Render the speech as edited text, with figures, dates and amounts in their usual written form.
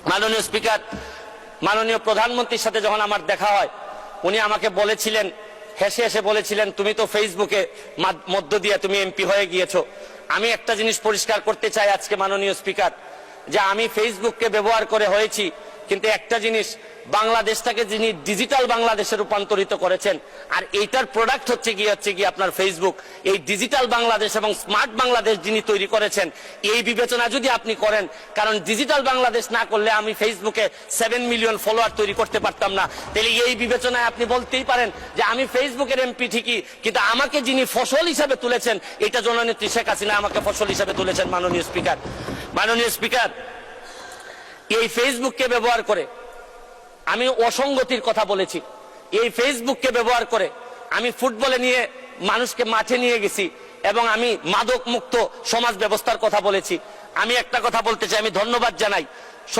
মাননীয় স্পিকার, মাননীয় প্রধানমন্ত্রীর সাথে যখন আমার দেখা হয়, উনি আমাকে বলেছিলেন, হেসে হেসে বলেছিলেন, তুমি তো ফেসবুকে মধ্য দিয়ে তুমি এমপি হয়ে গিয়েছো। আমি একটা জিনিস পরিষ্কার করতে চাই আজকে মাননীয় স্পিকার, যে আমি ফেসবুককে ব্যবহার করে হয়েছি, কিন্তু একটা জিনিস, বাংলাদেশটাকে যিনি ডিজিটাল বাংলাদেশে রূপান্তরিত করেছেন, আর এইটার প্রোডাক্ট হচ্ছে গিয়ে আপনার ফেসবুক। এই ডিজিটাল বাংলাদেশ এবং স্মার্ট বাংলাদেশ যিনি তৈরি করেছেন, এই বিবেচনা যদি আপনি করেন, কারণ ডিজিটাল বাংলাদেশ না করলে আমি ফেসবুকে 7 মিলিয়ন ফলোয়ার তৈরি করতে পারতাম না। তাহলে এই বিবেচনায় আপনি বলতেই পারেন যে আমি ফেসবুকের এমপি ঠিকই, কিন্তু আমাকে যিনি ফসল হিসাবে তুলেছেন, এটা জননেত্রী শেখ হাসিনা আমাকে ফসল হিসাবে তুলেছেন। মাননীয় স্পিকার, মাননীয় স্পিকার, এই ফেসবুককে ব্যবহার করে আমি অসঙ্গতির কথা বলেছি। এই ফেসবুককে ব্যবহার করে আমি ফুটবলে নিয়ে মানুষকে মাঠে নিয়ে গেছি এবং আমি মাদক মুক্ত সমাজ ব্যবস্থার কথা বলেছি। আমি একটা কথা বলতে চাই, আমি ধন্যবাদ জানাই